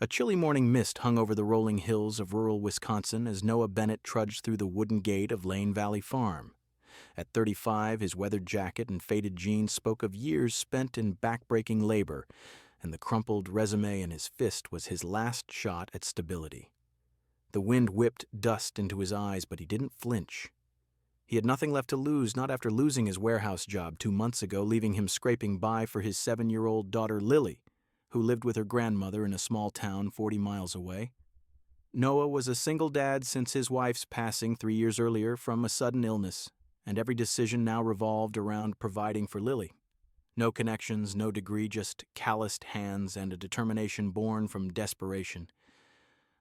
A chilly morning mist hung over the rolling hills of rural Wisconsin as Noah Bennett trudged through the wooden gate of Lane Valley Farm. At 35, his weathered jacket and faded jeans spoke of years spent in back-breaking labor, and the crumpled resume in his fist was his last shot at stability. The wind whipped dust into his eyes, but he didn't flinch. He had nothing left to lose, not after losing his warehouse job 2 months ago, leaving him scraping by for his 7-year-old daughter Lily, who lived with her grandmother in a small town 40 miles away. Noah was a single dad since his wife's passing 3 years earlier from a sudden illness, and every decision now revolved around providing for Lily. No connections, no degree, just calloused hands and a determination born from desperation.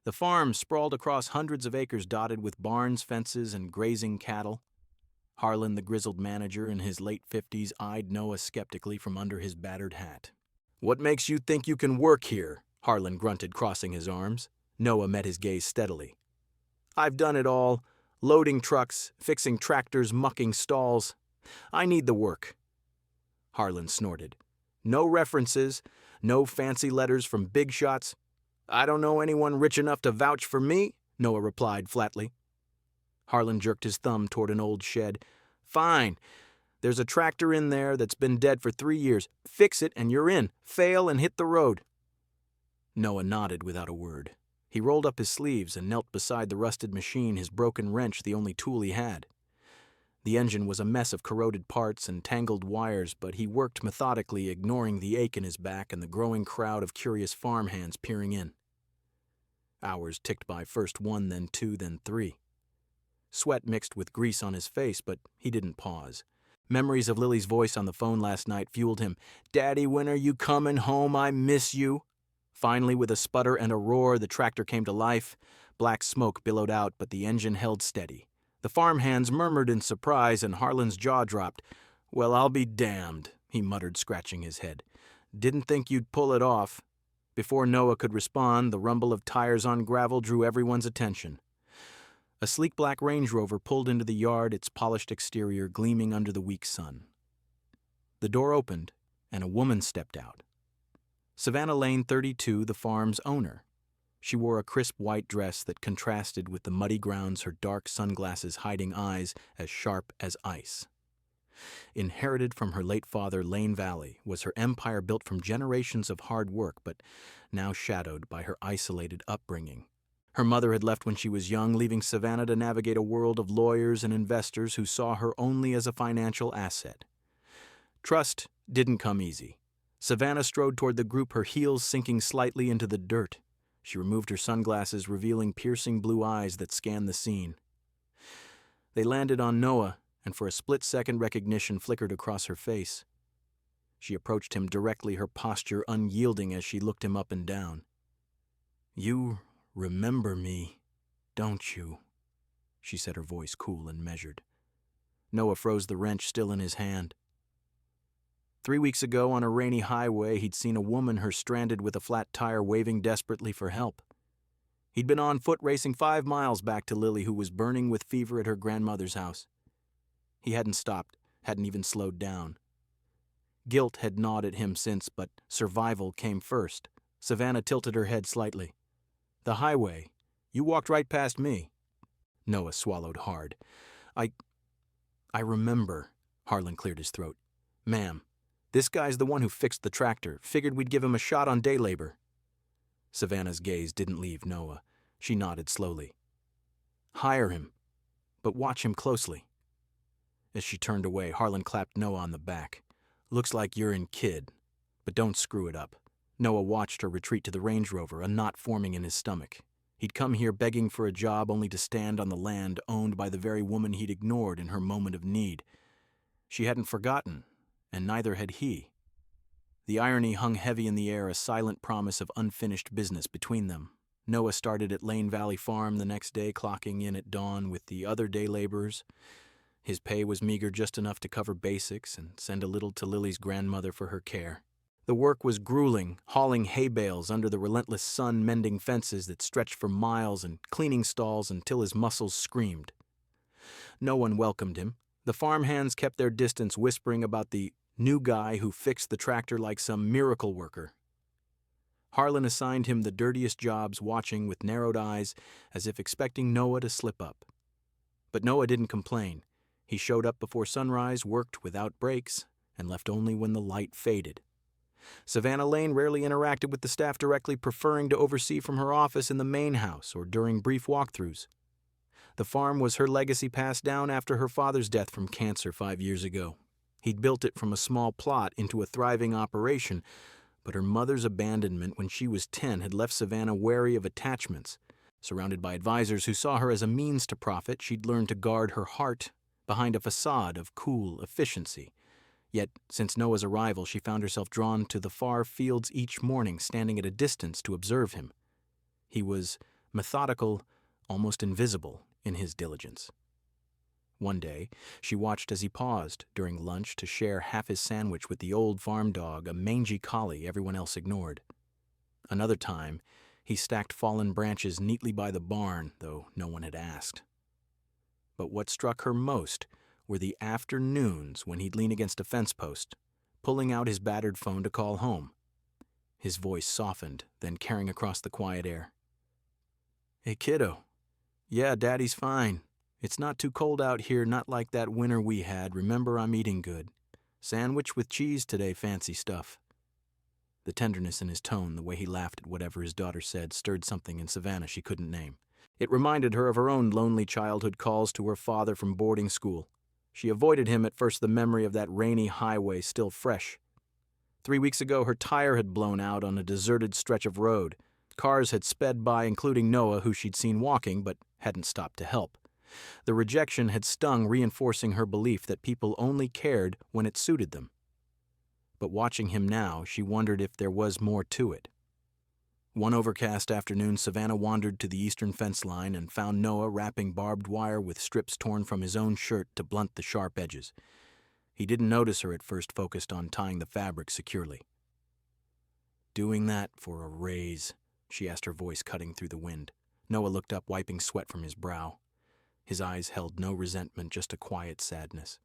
The farm sprawled across hundreds of acres dotted with barns, fences, and grazing cattle. Harlan, the grizzled manager in his late 50s, eyed Noah skeptically from under his battered hat. "What makes you think you can work here?" Harlan grunted, crossing his arms. Noah met his gaze steadily. "I've done it all. Loading trucks, fixing tractors, mucking stalls. I need the work." Harlan snorted. "No references, no fancy letters from big shots. I don't know anyone rich enough to vouch for me," Noah replied flatly. Harlan jerked his thumb toward an old shed. "Fine. There's a tractor in there that's been dead for 3 years. Fix it and you're in. Fail and hit the road." Noah nodded without a word. He rolled up his sleeves and knelt beside the rusted machine, his broken wrench the only tool he had. The engine was a mess of corroded parts and tangled wires, but he worked methodically, ignoring the ache in his back and the growing crowd of curious farmhands peering in. Hours ticked by, first 1, then 2, then 3. Sweat mixed with grease on his face, but he didn't pause. Memories of Lily's voice on the phone last night fueled him. "Daddy, when are you coming home? I miss you." Finally, with a sputter and a roar, the tractor came to life. Black smoke billowed out, but the engine held steady. The farmhands murmured in surprise, and Harlan's jaw dropped. "Well, I'll be damned," he muttered, scratching his head. "Didn't think you'd pull it off." Before Noah could respond, the rumble of tires on gravel drew everyone's attention. A sleek black Range Rover pulled into the yard, its polished exterior gleaming under the weak sun. The door opened, and a woman stepped out. Savannah Lane, 32, the farm's owner. She wore a crisp white dress that contrasted with the muddy grounds, her dark sunglasses hiding eyes as sharp as ice. Inherited from her late father, Lane Valley was her empire, built from generations of hard work, but now shadowed by her isolated upbringing. Her mother had left when she was young, leaving Savannah to navigate a world of lawyers and investors who saw her only as a financial asset. Trust didn't come easy. Savannah strode toward the group, her heels sinking slightly into the dirt. She removed her sunglasses, revealing piercing blue eyes that scanned the scene. They landed on Noah, and for a split second recognition flickered across her face. She approached him directly, her posture unyielding as she looked him up and down. "You remember me, don't you?" she said, her voice cool and measured. Noah froze, the wrench still in his hand. 3 weeks ago, on a rainy highway, he'd seen a woman, her stranded with a flat tire, waving desperately for help. He'd been on foot racing 5 miles back to Lily, who was burning with fever at her grandmother's house. He hadn't stopped, hadn't even slowed down. Guilt had gnawed at him since, but survival came first. Savannah tilted her head slightly. "The highway. You walked right past me." Noah swallowed hard. I remember," Harlan cleared his throat. "Ma'am, this guy's the one who fixed the tractor. Figured we'd give him a shot on day labor." Savannah's gaze didn't leave Noah. She nodded slowly. "Hire him, but watch him closely." As she turned away, Harlan clapped Noah on the back. "Looks like you're in, kid, but don't screw it up." Noah watched her retreat to the Range Rover, a knot forming in his stomach. He'd come here begging for a job, only to stand on the land owned by the very woman he'd ignored in her moment of need. She hadn't forgotten, and neither had he. The irony hung heavy in the air, a silent promise of unfinished business between them. Noah started at Lane Valley Farm the next day, clocking in at dawn with the other day laborers. His pay was meager, just enough to cover basics and send a little to Lily's grandmother for her care. The work was grueling, hauling hay bales under the relentless sun, mending fences that stretched for miles, and cleaning stalls until his muscles screamed. No one welcomed him. The farmhands kept their distance, whispering about the new guy who fixed the tractor like some miracle worker. Harlan assigned him the dirtiest jobs, watching with narrowed eyes as if expecting Noah to slip up. But Noah didn't complain. He showed up before sunrise, worked without breaks, and left only when the light faded. Savannah Lane rarely interacted with the staff directly, preferring to oversee from her office in the main house or during brief walkthroughs. The farm was her legacy passed down after her father's death from cancer 5 years ago. He'd built it from a small plot into a thriving operation, but her mother's abandonment when she was 10 had left Savannah wary of attachments. Surrounded by advisors who saw her as a means to profit, she'd learned to guard her heart behind a facade of cool efficiency. Yet, since Noah's arrival, she found herself drawn to the far fields each morning, standing at a distance to observe him. He was methodical, almost invisible, in his diligence. One day, she watched as he paused during lunch to share half his sandwich with the old farm dog, a mangy collie everyone else ignored. Another time, he stacked fallen branches neatly by the barn, though no one had asked. But what struck her most were the afternoons when he'd lean against a fence post, pulling out his battered phone to call home. His voice softened, then carrying across the quiet air. "Hey, kiddo. Yeah, Daddy's fine. It's not too cold out here, not like that winter we had. Remember, I'm eating good. Sandwich with cheese today, fancy stuff." The tenderness in his tone, the way he laughed at whatever his daughter said, stirred something in Savannah she couldn't name. It reminded her of her own lonely childhood calls to her father from boarding school. She avoided him at first, the memory of that rainy highway still fresh. 3 weeks ago, her tire had blown out on a deserted stretch of road. Cars had sped by, including Noah, who she'd seen walking but hadn't stopped to help. The rejection had stung, reinforcing her belief that people only cared when it suited them. But watching him now, she wondered if there was more to it. One overcast afternoon, Savannah wandered to the eastern fence line and found Noah wrapping barbed wire with strips torn from his own shirt to blunt the sharp edges. He didn't notice her at first, focused on tying the fabric securely. "Doing that for a raise?" she asked, her voice cutting through the wind. Noah looked up, wiping sweat from his brow. His eyes held no resentment, just a quiet sadness.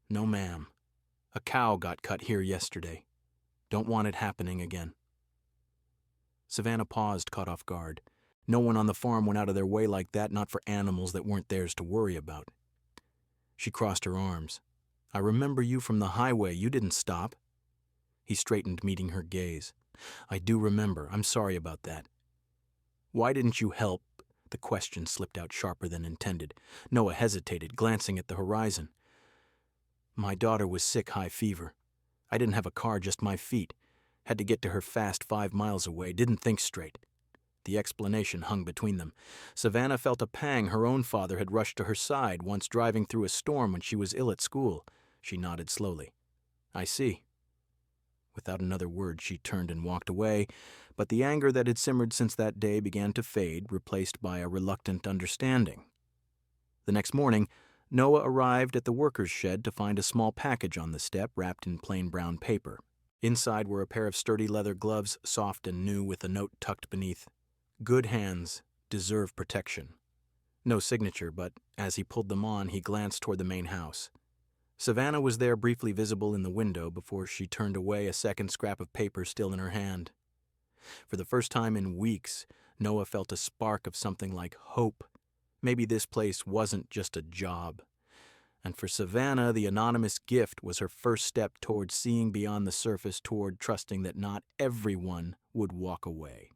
"No, ma'am. A cow got cut here yesterday. Don't want it happening again." Savannah paused, caught off guard. No one on the farm went out of their way like that, not for animals that weren't theirs to worry about. She crossed her arms. "I remember you from the highway. You didn't stop." He straightened, meeting her gaze. "I do remember. I'm sorry about that." "Why didn't you help?" The question slipped out sharper than intended. Noah hesitated, glancing at the horizon. "My daughter was sick, high fever. I didn't have a car, just my feet. Had to get to her fast 5 miles away. Didn't think straight." The explanation hung between them. Savannah felt a pang. Her own father had rushed to her side, once driving through a storm when she was ill at school. She nodded slowly. "I see." Without another word, she turned and walked away, but the anger that had simmered since that day began to fade, replaced by a reluctant understanding. The next morning, Noah arrived at the workers' shed to find a small package on the step wrapped in plain brown paper. Inside were a pair of sturdy leather gloves, soft and new, with a note tucked beneath. "Good hands deserve protection." No signature, but as he pulled them on, he glanced toward the main house. Savannah was there, briefly visible in the window, before she turned away, a second scrap of paper still in her hand. For the first time in weeks, Noah felt a spark of something like hope. Maybe this place wasn't just a job. And for Savannah, the anonymous gift was her first step toward seeing beyond the surface, toward trusting that not everyone would walk away.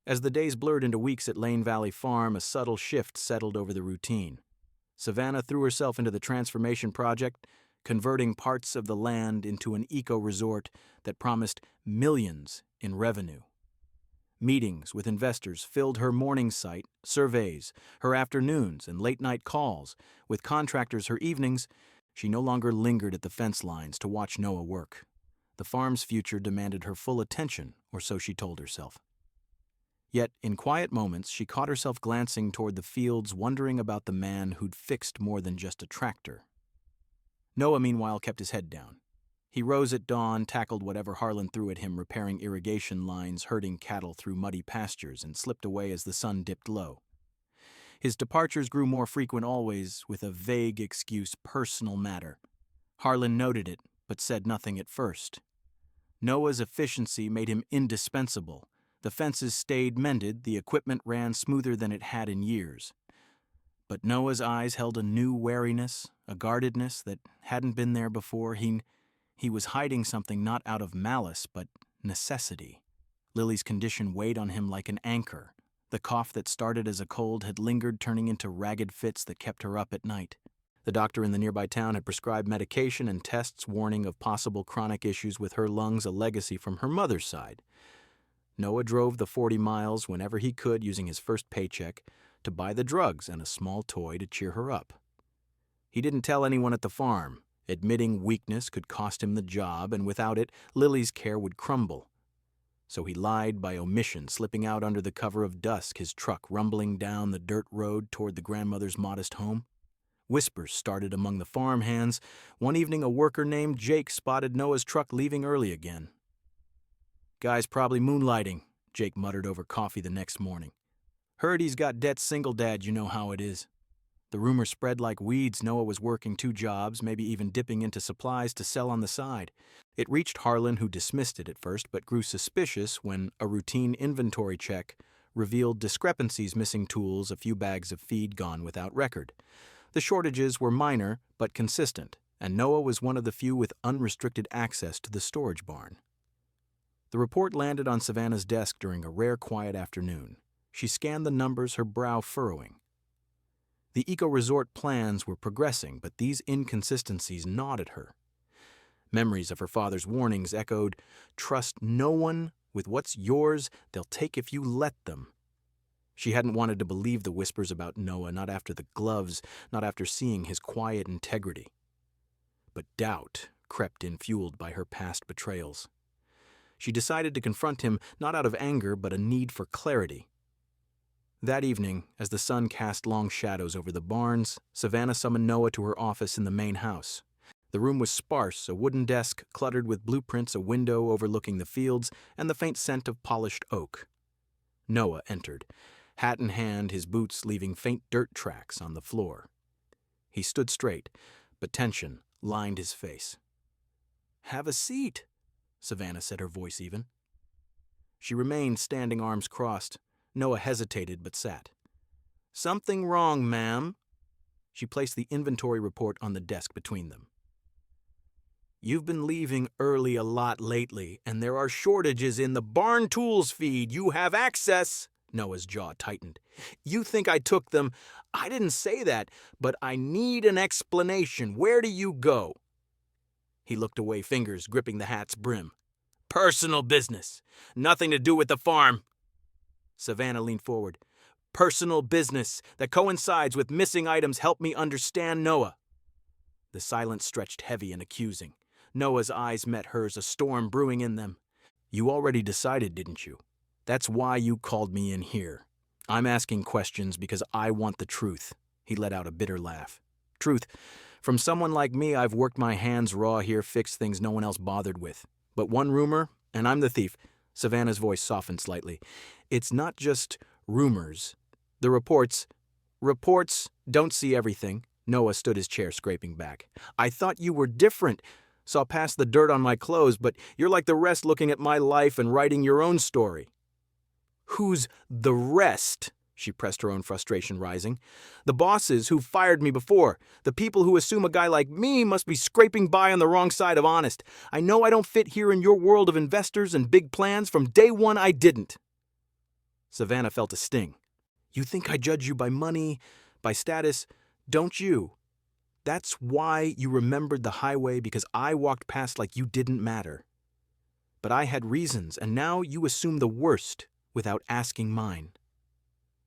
As the days blurred into weeks at Lane Valley Farm, a subtle shift settled over the routine. Savannah threw herself into the transformation project, converting parts of the land into an eco-resort that promised millions in revenue. Meetings with investors filled her morning site, surveys, her afternoons, and late-night calls. With contractors her evenings, she no longer lingered at the fence lines to watch Noah work. The farm's future demanded her full attention, or so she told herself. Yet, in quiet moments, she caught herself glancing toward the fields, wondering about the man who'd fixed more than just a tractor. Noah, meanwhile, kept his head down. He rose at dawn, tackled whatever Harlan threw at him, repairing irrigation lines, herding cattle through muddy pastures, and slipped away as the sun dipped low. His departures grew more frequent, always with a vague excuse, personal matter. Harlan noted it, but said nothing at first. Noah's efficiency made him indispensable. The fences stayed mended, the equipment ran smoother than it had in years. But Noah's eyes held a new wariness, a guardedness that hadn't been there before. He was hiding something not out of malice, but necessity. Lily's condition weighed on him like an anchor. The cough that started as a cold had lingered, turning into ragged fits that kept her up at night. The doctor in the nearby town had prescribed medication and tests warning of possible chronic issues with her lungs, a legacy from her mother's side. Noah drove the 40 miles whenever he could, using his first paycheck, to buy the drugs and a small toy to cheer her up. He didn't tell anyone at the farm. Admitting weakness could cost him the job, and without it, Lily's care would crumble. So he lied by omission, slipping out under the cover of dusk, his truck rumbling down the dirt road toward the grandmother's modest home. Whispers started among the farm hands. One evening, a worker named Jake spotted Noah's truck leaving early again. "Guy's probably moonlighting," Jake muttered over coffee the next morning. "Heard he's got debts single dad, you know how it is." The rumor spread like weeds. Noah was working 2 jobs, maybe even dipping into supplies to sell on the side. It reached Harlan, who dismissed it at first, but grew suspicious when a routine inventory check revealed discrepancies: missing tools, a few bags of feed gone without record. The shortages were minor, but consistent, and Noah was one of the few with unrestricted access to the storage barn. The report landed on Savannah's desk during a rare quiet afternoon. She scanned the numbers, her brow furrowing. The eco-resort plans were progressing, but these inconsistencies gnawed at her. Memories of her father's warnings echoed, "Trust no one with what's yours, they'll take if you let them." She hadn't wanted to believe the whispers about Noah, not after the gloves, not after seeing his quiet integrity. But doubt crept in, fueled by her past betrayals. She decided to confront him, not out of anger, but a need for clarity. That evening, as the sun cast long shadows over the barns, Savannah summoned Noah to her office in the main house. The room was sparse, a wooden desk cluttered with blueprints, a window overlooking the fields, and the faint scent of polished oak. Noah entered, hat in hand, his boots leaving faint dirt tracks on the floor. He stood straight, but tension lined his face. "Have a seat," Savannah said, her voice even. She remained standing, arms crossed. Noah hesitated but sat. "Something wrong, ma'am?" She placed the inventory report on the desk between them. "You've been leaving early a lot lately, and there are shortages in the barn tools feed. You have access." Noah's jaw tightened. "You think I took them? I didn't say that, but I need an explanation. Where do you go?" He looked away, fingers gripping the hat's brim. "Personal business. Nothing to do with the farm." Savannah leaned forward. "Personal business that coincides with missing items. Help me understand Noah." The silence stretched heavy and accusing. Noah's eyes met hers, a storm brewing in them. "You already decided, didn't you? That's why you called me in here. I'm asking questions because I want the truth." He let out a bitter laugh. "Truth. From someone like me, I've worked my hands raw here, fixed things no one else bothered with. But one rumor, and I'm the thief." Savannah's voice softened slightly. "It's not just rumors. The reports don't see everything." Noah stood his chair, scraping back. "I thought you were different. Saw past the dirt on my clothes, but you're like the rest, looking at my life and writing your own story." "Who's the rest?" She pressed her own frustration, rising. "The bosses who fired me before. The people who assume a guy like me must be scraping by on the wrong side of honest. I know I don't fit here in your world of investors and big plans. From day one, I didn't." Savannah felt a sting. "You think I judge you by money, by status, don't you? That's why you remembered the highway, because I walked past like you didn't matter. But I had reasons, and now you assume the worst without asking mine."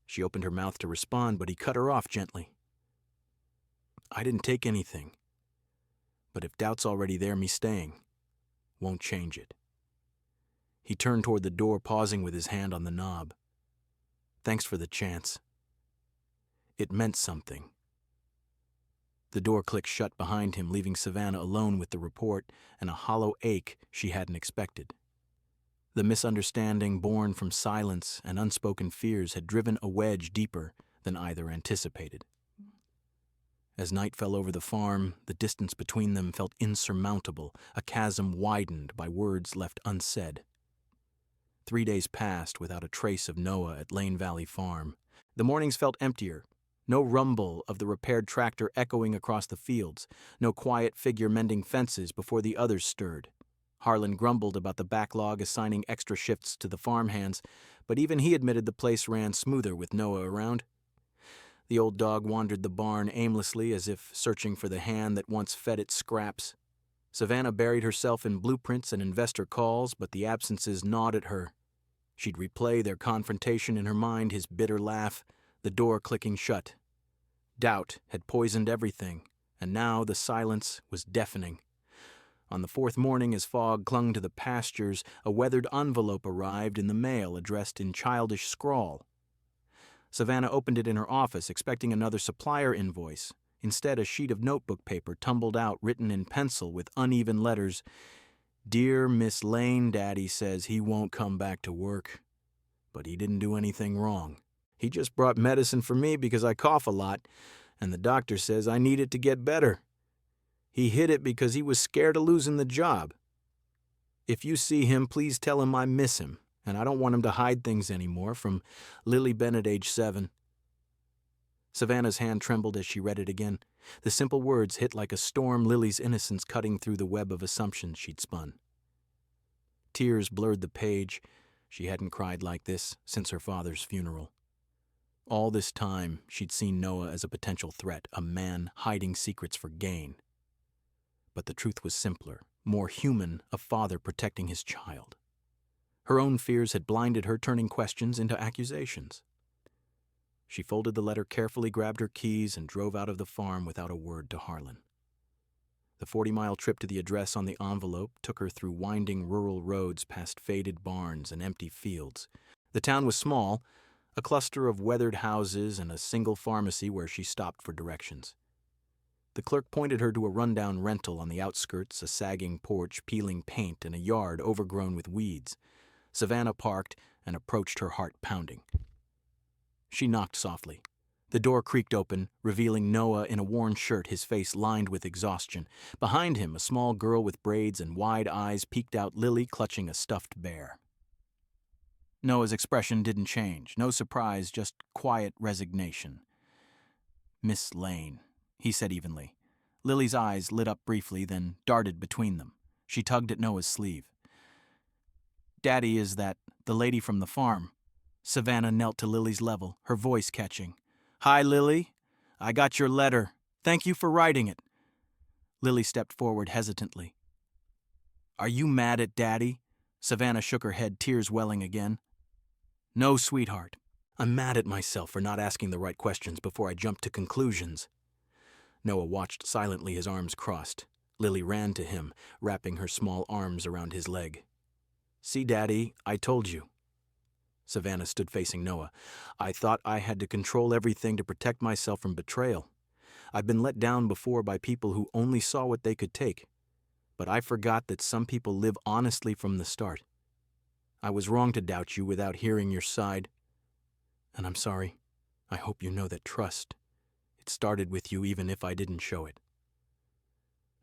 She opened her mouth to respond, but he cut her off gently. "I didn't take anything. But if doubt's already there, me staying won't change it." He turned toward the door, pausing with his hand on the knob. "Thanks for the chance. It meant something." The door clicked shut behind him, leaving Savannah alone with the report and a hollow ache she hadn't expected. The misunderstanding born from silence and unspoken fears had driven a wedge deeper than either anticipated. As night fell over the farm, the distance between them felt insurmountable, a chasm widened by words left unsaid. 3 days passed without a trace of Noah at Lane Valley Farm. The mornings felt emptier. No rumble of the repaired tractor echoing across the fields, no quiet figure mending fences before the others stirred. Harlan grumbled about the backlog assigning extra shifts to the farmhands, but even he admitted the place ran smoother with Noah around. The old dog wandered the barn aimlessly as if searching for the hand that once fed it scraps. Savannah buried herself in blueprints and investor calls, but the absences gnawed at her. She'd replay their confrontation in her mind, his bitter laugh, the door clicking shut. Doubt had poisoned everything, and now the silence was deafening. On the fourth morning, as fog clung to the pastures, a weathered envelope arrived in the mail addressed in childish scrawl. Savannah opened it in her office, expecting another supplier invoice. Instead, a sheet of notebook paper tumbled out, written in pencil with uneven letters. "Dear Miss Lane, Daddy says he won't come back to work. But he didn't do anything wrong. He just brought medicine for me because I cough a lot, and the doctor says I need it to get better. He hid it because he was scared of losing the job. If you see him, please tell him I miss him, and I don't want him to hide things anymore. From Lily Bennett, age 7. Savannah's hand trembled as she read it again. The simple words hit like a storm, Lily's innocence cutting through the web of assumptions she'd spun. Tears blurred the page. She hadn't cried like this since her father's funeral. All this time, she'd seen Noah as a potential threat, a man hiding secrets for gain. But the truth was simpler, more human, a father protecting his child. Her own fears had blinded her, turning questions into accusations. She folded the letter carefully, grabbed her keys, and drove out of the farm without a word to Harlan. The 40-mile trip to the address on the envelope took her through winding rural roads past faded barns and empty fields. The town was small, a cluster of weathered houses and a single pharmacy where she stopped for directions. The clerk pointed her to a rundown rental on the outskirts, a sagging porch peeling paint and a yard overgrown with weeds. Savannah parked and approached, her heart pounding. She knocked softly. The door creaked open, revealing Noah in a worn shirt, his face lined with exhaustion. Behind him, a small girl with braids and wide eyes peeked out, Lily clutching a stuffed bear. Noah's expression didn't change. No surprise, just quiet resignation. "Miss Lane," he said evenly. Lily's eyes lit up briefly, then darted between them. She tugged at Noah's sleeve. "Daddy, is that the lady from the farm?" Savannah knelt to Lily's level, her voice catching. "Hi, Lily. I got your letter. Thank you for writing it." Lily stepped forward hesitantly. "Are you mad at Daddy?" Savannah shook her head, tears welling again. "No, sweetheart. I'm mad at myself for not asking the right questions before I jumped to conclusions." Noah watched silently, his arms crossed. Lily ran to him, wrapping her small arms around his leg. "See, Daddy, I told you." Savannah stood facing Noah. "I thought I had to control everything to protect myself from betrayal. I've been let down before by people who only saw what they could take. But I forgot that some people live honestly from the start. I was wrong to doubt you without hearing your side. And I'm sorry. I hope you know that trust, it started with you even if I didn't show it."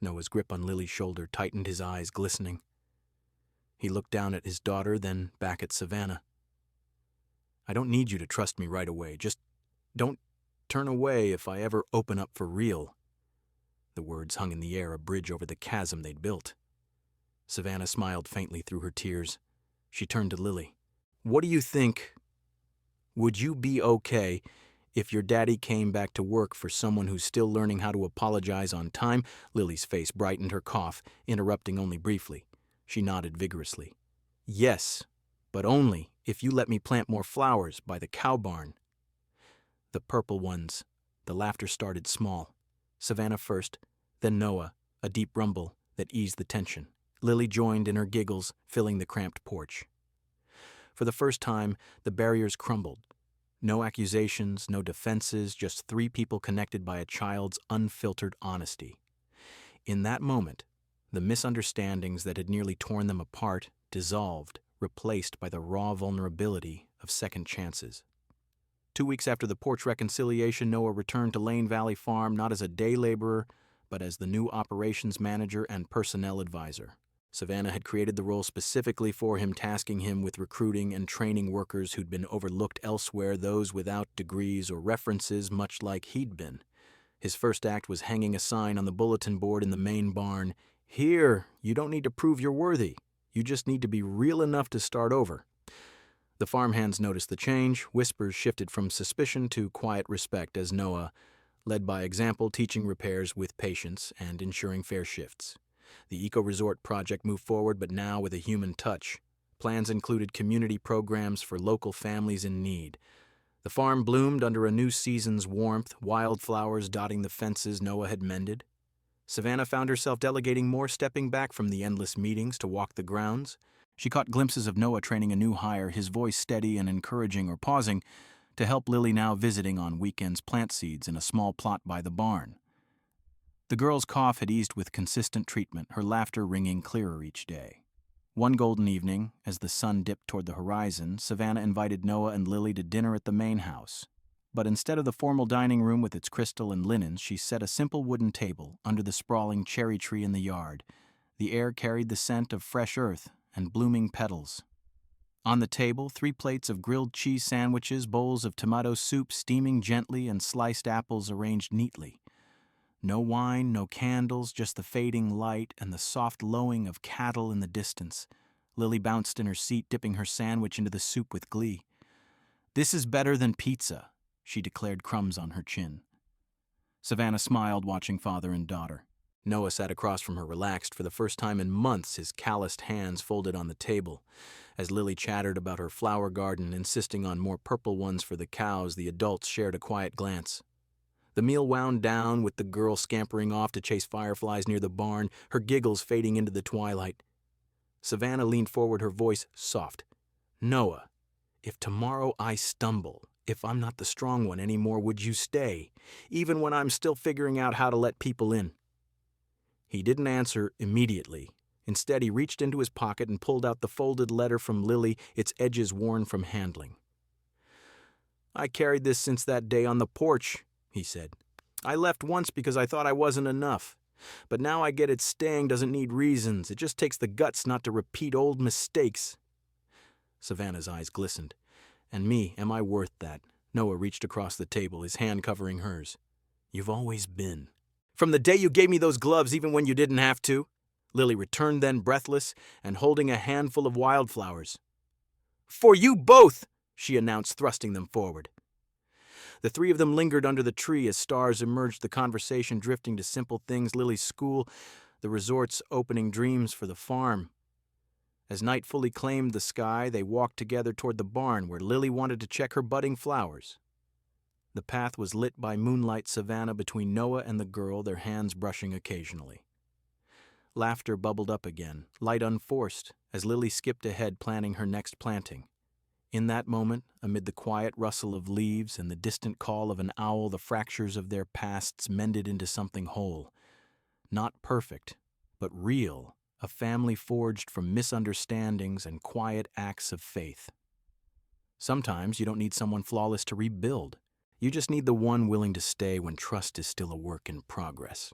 Noah's grip on Lily's shoulder tightened, his eyes glistening. He looked down at his daughter, then back at Savannah. "I don't need you to trust me right away. Just don't turn away if I ever open up for real." The words hung in the air, a bridge over the chasm they'd built. Savannah smiled faintly through her tears. She turned to Lily. "What do you think? Would you be okay if your daddy came back to work for someone who's still learning how to apologize on time?" Lily's face brightened, her cough interrupting only briefly. She nodded vigorously. "Yes, but only if you let me plant more flowers by the cow barn." The purple ones. The laughter started small. Savannah first, then Noah, a deep rumble that eased the tension. Lily joined in her giggles, filling the cramped porch. For the first time, the barriers crumbled. No accusations, no defenses, just 3 people connected by a child's unfiltered honesty. In that moment, the misunderstandings that had nearly torn them apart dissolved, replaced by the raw vulnerability of second chances. 2 weeks after the porch reconciliation, Noah returned to Lane Valley Farm not as a day laborer, but as the new operations manager and personnel advisor. Savannah had created the role specifically for him, tasking him with recruiting and training workers who'd been overlooked elsewhere, those without degrees or references, much like he'd been. His first act was hanging a sign on the bulletin board in the main barn. "Here, you don't need to prove you're worthy. You just need to be real enough to start over." The farmhands noticed the change. Whispers shifted from suspicion to quiet respect as Noah led by example, teaching repairs with patience and ensuring fair shifts. The eco-resort project moved forward, but now with a human touch. Plans included community programs for local families in need. The farm bloomed under a new season's warmth, wildflowers dotting the fences Noah had mended. Savannah found herself delegating more, stepping back from the endless meetings to walk the grounds. She caught glimpses of Noah training a new hire, his voice steady and encouraging, or pausing to help Lily, now visiting on weekends, plant seeds in a small plot by the barn. The girl's cough had eased with consistent treatment, her laughter ringing clearer each day. One golden evening, as the sun dipped toward the horizon, Savannah invited Noah and Lily to dinner at the main house. But instead of the formal dining room with its crystal and linens, she set a simple wooden table under the sprawling cherry tree in the yard. The air carried the scent of fresh earth and blooming petals. On the table, 3 plates of grilled cheese sandwiches, bowls of tomato soup steaming gently, and sliced apples arranged neatly. No wine, no candles, just the fading light and the soft lowing of cattle in the distance. Lily bounced in her seat, dipping her sandwich into the soup with glee. "This is better than pizza," she declared, crumbs on her chin. Savannah smiled, watching father and daughter. Noah sat across from her, relaxed. For the first time in months, his calloused hands folded on the table. As Lily chattered about her flower garden, insisting on more purple ones for the cows, the adults shared a quiet glance. The meal wound down with the girl scampering off to chase fireflies near the barn, her giggles fading into the twilight. Savannah leaned forward, her voice soft. "Noah, if tomorrow I stumble, if I'm not the strong one anymore, would you stay, even when I'm still figuring out how to let people in?" He didn't answer immediately. Instead, he reached into his pocket and pulled out the folded letter from Lily, its edges worn from handling. "I carried this since that day on the porch," he said. "I left once because I thought I wasn't enough. But now I get it, staying doesn't need reasons. It just takes the guts not to repeat old mistakes." Savannah's eyes glistened. "And me, am I worth that?" Noah reached across the table, his hand covering hers. "You've always been. From the day you gave me those gloves even when you didn't have to." Lily returned then, breathless and holding a handful of wildflowers. "For you both," she announced, thrusting them forward. The 3 of them lingered under the tree as stars emerged, the conversation drifting to simple things: Lily's school, the resort's opening dreams for the farm. As night fully claimed the sky, they walked together toward the barn where Lily wanted to check her budding flowers. The path was lit by moonlight Savannah between Noah and the girl, their hands brushing occasionally. Laughter bubbled up again, light unforced, as Lily skipped ahead, planning her next planting. In that moment, amid the quiet rustle of leaves and the distant call of an owl, the fractures of their pasts mended into something whole. Not perfect, but real, a family forged from misunderstandings and quiet acts of faith. Sometimes you don't need someone flawless to rebuild. You just need the one willing to stay when trust is still a work in progress.